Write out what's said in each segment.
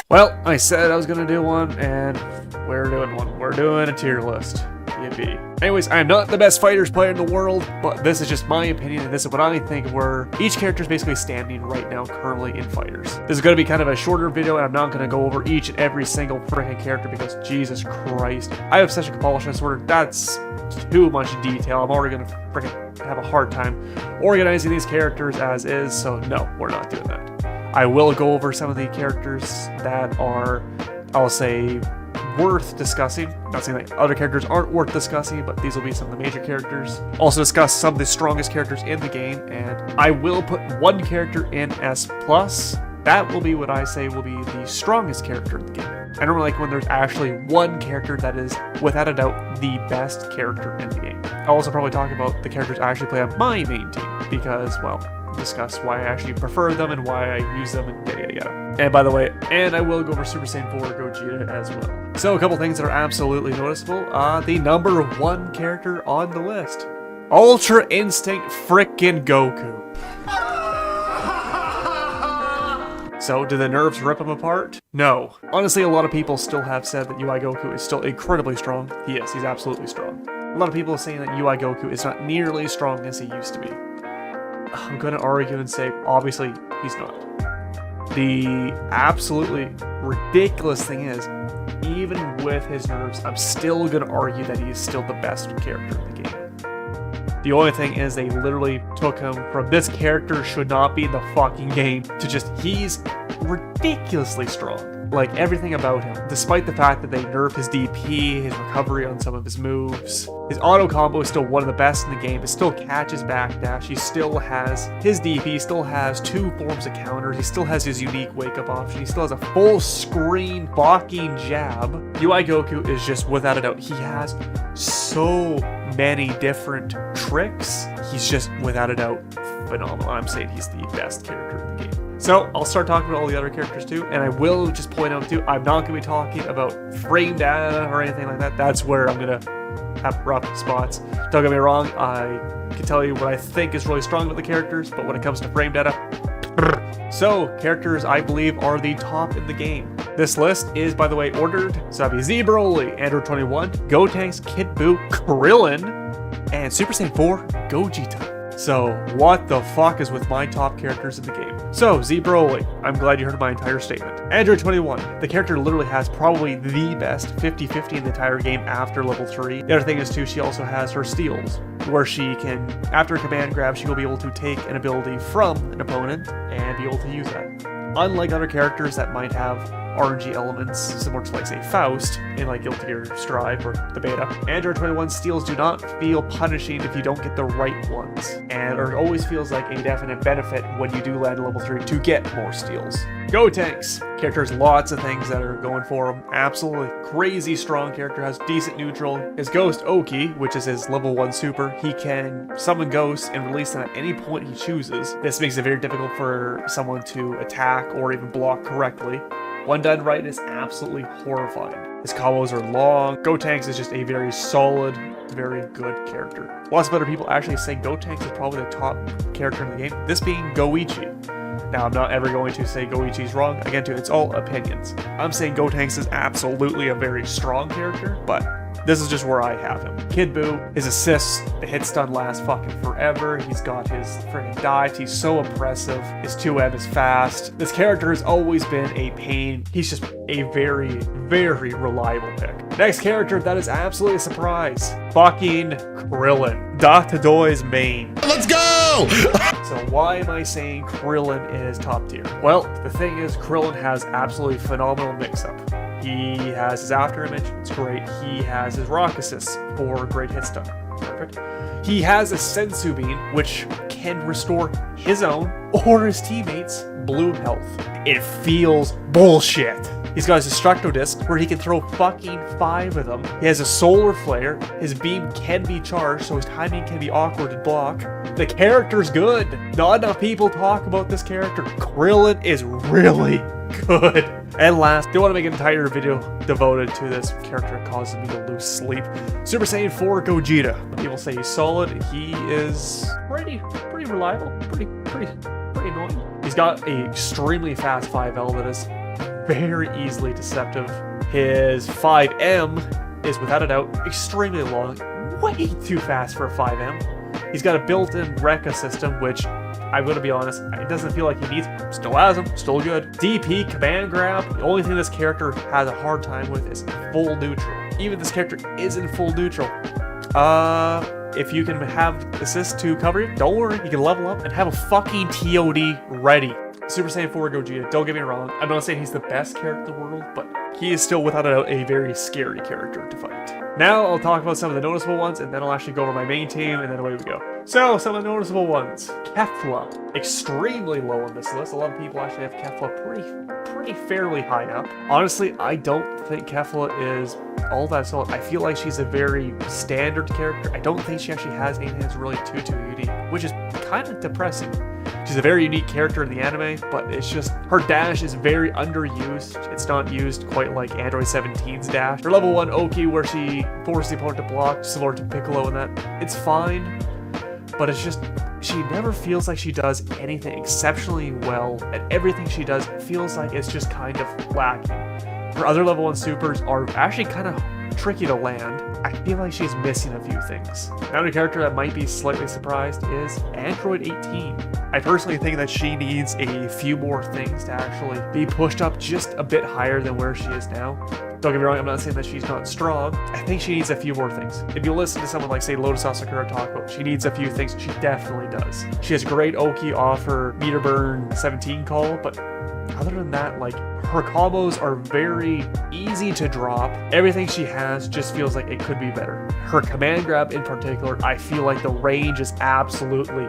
Well, I said I was gonna do one, and we're doing one. We're doing a tier list. Yippee. Anyways, I am not the best Fighterz player in the world, but this is just my opinion, and this is what I think where each character is basically standing right now currently in Fighterz. This is going to be kind of a shorter video, and I'm not going to go over each and every single freaking character because Jesus Christ. I have such a compulsion disorder. That's too much detail. I'm already going to freaking have a hard time organizing these characters as is, so no, we're not doing that. I will go over some of the characters that are, I'll say, worth discussing. I'm not saying that other characters aren't worth discussing, but these will be some of the major characters. Also discuss some of the strongest characters in the game, and I will put one character in S+. That will be what I say will be the strongest character in the game. I don't like when there's actually one character that is, without a doubt, the best character in the game. I'll also probably talk about the characters I actually play on my main team, because, well, discuss why I actually prefer them and why I use them and yada yada yada. And by the way, and I will go over Super Saiyan 4 Gogeta as well. So a couple things that are absolutely noticeable. The number one character on the list. Ultra Instinct frickin' Goku. So, do the nerfs rip him apart? No. Honestly, a lot of people still have said that UI Goku is still incredibly strong. He is, he's absolutely strong. A lot of people are saying that UI Goku is not nearly as strong as he used to be. I'm gonna argue and say, obviously, he's not. The absolutely ridiculous thing is, even with his nerfs, I'm still gonna argue that he is still the best character in the game. The only thing is they literally took him from this character should not be in the fucking game to just, he's ridiculously strong. Like, everything about him, despite the fact that they nerfed his DP, his recovery on some of his moves, his auto combo is still one of the best in the game. It still catches backdash. He still has his DP, still has two forms of counters. He still has his unique wake-up option. He still has a full screen blocking jab. UI Goku is just, without a doubt, he has so many different tricks. He's just, without a doubt, phenomenal. I'm saying he's the best character in the game. So, I'll start talking about all the other characters too, and I will just point out too, I'm not going to be talking about frame data or anything like that. That's where I'm going to have rough spots. Don't get me wrong, I can tell you what I think is really strong with the characters, but when it comes to frame data, so, characters I believe are the top in the game. This list is, by the way, ordered. So that'd be Z Broly, Android 21, Gotenks, Kid Buu, Krillin, and Super Saiyan 4, Gogeta. So, what the fuck is with my top characters in the game? So, Z Broly, I'm glad you heard my entire statement. Android 21, the character literally has probably the best 50-50 in the entire game after level 3. The other thing is too, she also has her steals, where she can, after a command grab, she will be able to take an ability from an opponent and be able to use that. Unlike other characters that might have RNG elements, similar to, like, say, Faust in, like, Guilty Gear Strive or the beta, Android 21 steals do not feel punishing if you don't get the right ones, and it always feels like a definite benefit when you do land level 3 to get more steals. Gotenks. Character has lots of things that are going for him. Absolutely crazy strong character, has decent neutral. His Ghost Oki, which is his level 1 super, he can summon ghosts and release them at any point he chooses. This makes it very difficult for someone to attack or even block correctly. When done right, it's absolutely horrifying. His combos are long. Gotenks is just a very solid, very good character. Lots of other people actually say Gotenks is probably the top character in the game, this being Goichi. Now, I'm not ever going to say Goichi's wrong. Again, too, it's all opinions. I'm saying Gotenks is absolutely a very strong character, but this is just where I have him. Kid Buu, his assists, the hit stun lasts fucking forever. He's got his friggin' dives. He's so impressive. His 2M is fast. This character has always been a pain. He's just a very, very reliable pick. Next character that is absolutely a surprise. Fucking Krillin. Dr. Doi's main. Let's go! So why am I saying Krillin is top tier? Well, the thing is, Krillin has absolutely phenomenal mix-up. He has his after image, it's great. He has his rock assist for great hit stun. Perfect. He has a Sensu Bean, which can restore his own or his teammates' blue health. It feels bullshit. He's got his Destructo Disc, where he can throw fucking 5 of them. He has a Solar Flare. His beam can be charged, so his timing can be awkward to block. The character's good. Not enough people talk about this character. Krillin is really good. And last, don't want to make an entire video devoted to this character that causes me to lose sleep. Super Saiyan 4 Gogeta. People say he's solid. He is pretty reliable. Pretty annoying. He's got a extremely fast 5L that is very easily deceptive. His 5M is without a doubt extremely long. Way too fast for a 5M. He's got a built-in Rekka system, which I'm going to be honest, it doesn't feel like he needs. Still has him, still good. DP, command grab. The only thing this character has a hard time with is full neutral. Even this character is in full neutral. If you can have assist to cover it, don't worry, you can level up and have a fucking TOD ready. Super Saiyan 4 Gogeta, don't get me wrong, I'm not saying he's the best character in the world, but he is still without a doubt a very scary character to fight. Now I'll talk about some of the noticeable ones, and then I'll actually go over my main team, and then away we go. So, some of the noticeable ones. Kepler, extremely low on this list. A lot of people actually have Kepler pretty fairly high up. Honestly, I don't think Kepler is all that solid. I feel like she's a very standard character. I don't think she actually has anything that's really too unique, which is kind of depressing. She's a very unique character in the anime, but it's just, her dash is very underused. It's not used quite like Android 17's dash. Her level 1 Oki, where she forces the opponent to block, similar to Piccolo and that, it's fine, but it's just, she never feels like she does anything exceptionally well, and everything she does feels like it's just kind of lacking. Her other level 1 supers are actually kind of tricky to land. I feel like she's missing a few things. Another character that might be slightly surprised is Android 18. I personally think that she needs a few more things to actually be pushed up just a bit higher than where she is now. Don't get me wrong, I'm not saying that she's not strong. I think she needs a few more things. If you listen to someone like, say, Lotus Asakura talk about, she needs a few things. She definitely does. She has great Oki off her meter burn 17 call, but other than that, like, her combos are very easy to drop. Everything she has just feels like it could be better. Her command grab in particular, I feel like the range is absolutely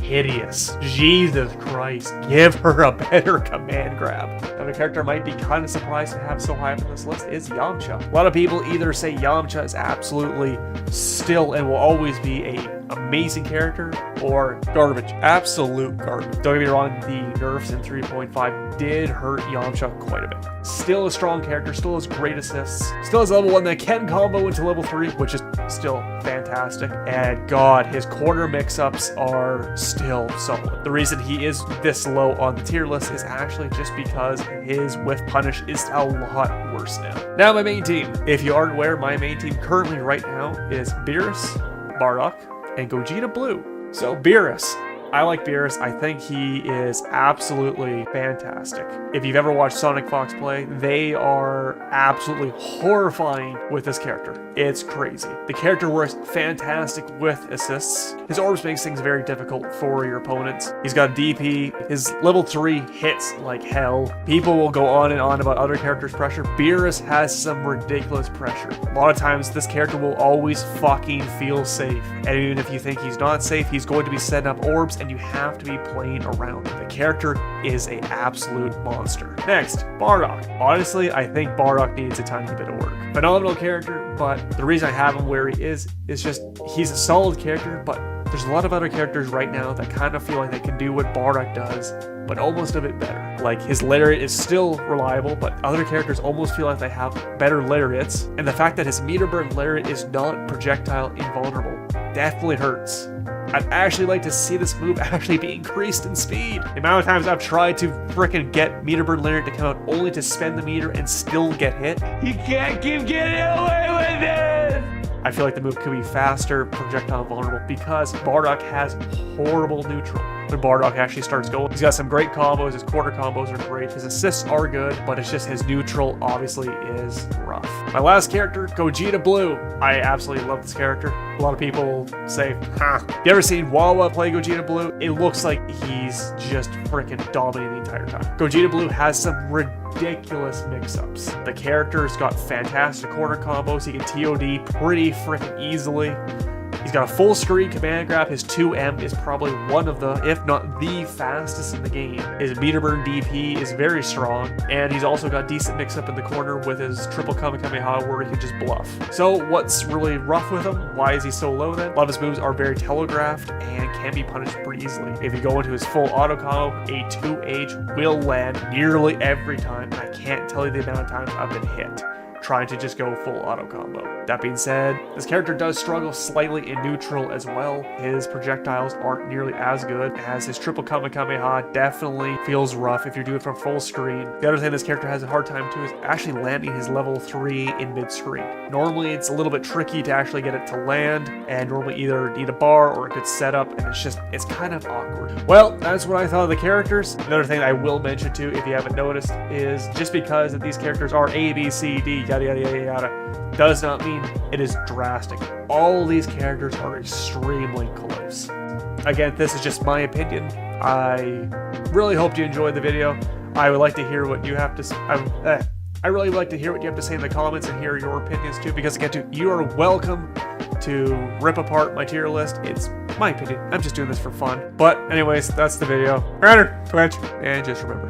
hideous. Jesus Christ, give her a better command grab. Another character might be kind of surprised to have so high up on this list is Yamcha. A lot of people either say Yamcha is absolutely still and will always be a amazing character, or garbage. Absolute garbage. Don't get me wrong, the nerfs in 3.5 did hurt Yamcha quite a bit. Still a strong character, still has great assists, still has level 1 that can combo into level 3, which is still fantastic. And god, his corner mix-ups are still solid. The reason he is this low on the tier list is actually just because his whiff punish is a lot worse now. Now my main team. If you aren't aware, my main team currently right now is Beerus, Bardock, and Gogeta Blue. So Beerus, I like Beerus. I think he is absolutely fantastic. If you've ever watched Sonic Fox play, they are absolutely horrifying with this character. It's crazy. The character works fantastic with assists. His orbs makes things very difficult for your opponents. He's got DP. His level 3 hits like hell. People will go on and on about other characters' pressure. Beerus has some ridiculous pressure. A lot of times, this character will always fucking feel safe. And even if you think he's not safe, he's going to be setting up orbs, and you have to be playing around it. The character is an absolute monster. Next, Bardock. Honestly, I think Bardock needs a tiny bit of work. Phenomenal character, but the reason I have him where he is just he's a solid character, but there's a lot of other characters right now that kind of feel like they can do what Bardock does, but almost a bit better. Like, his lariat is still reliable, but other characters almost feel like they have better lariats, and the fact that his meter burn lariat is not projectile invulnerable definitely hurts. I'd actually like to see this move actually be increased in speed. The amount of times I've tried to frickin' get meter burn lariat to come out only to spend the meter and still get hit. You can't keep getting away with this! I feel like the move could be faster, projectile vulnerable, because Bardock has horrible neutral. When Bardock actually starts going, he's got some great combos, his quarter combos are great, his assists are good, but it's just his neutral obviously is rough. My last character, Gogeta Blue. I absolutely love this character. A lot of people say, ha. You ever seen Wawa play Gogeta Blue? It looks like he's just freaking dominating the entire time. Gogeta Blue has some ridiculous mix-ups. The character's got fantastic corner combos. He can TOD pretty freaking easily. He's got a full screen command grab. His 2M is probably one of the, if not the fastest in the game. His meter burn DP is very strong, and he's also got decent mix up in the corner with his triple Kamehameha where he can just bluff. So what's really rough with him? Why is he so low then? A lot of his moves are very telegraphed and can be punished pretty easily. If you go into his full auto combo, a 2H will land nearly every time. I can't tell you the amount of times I've been hit trying to just go full auto combo. That being said, this character does struggle slightly in neutral as well. His projectiles aren't nearly as good as his triple Kamehameha definitely feels rough if you're doing it from full screen. The other thing this character has a hard time too is actually landing his level 3 in mid-screen. Normally it's a little bit tricky to actually get it to land, and normally either need a bar or a good setup, and it's kind of awkward. Well, that's what I thought of the characters. Another thing I will mention too, if you haven't noticed, is just because that these characters are A, B, C, D, yada yada yada yada, does not mean it is drastic. All these characters are extremely close. Again, this is just my opinion. I really hope you enjoyed the video. I would like to hear what you have to say. I really would like to hear what you have to say in the comments and hear your opinions too, because again, too, you are welcome to rip apart my tier list. It's my opinion. I'm just doing this for fun. But anyways, that's the video. Twitch, and just remember,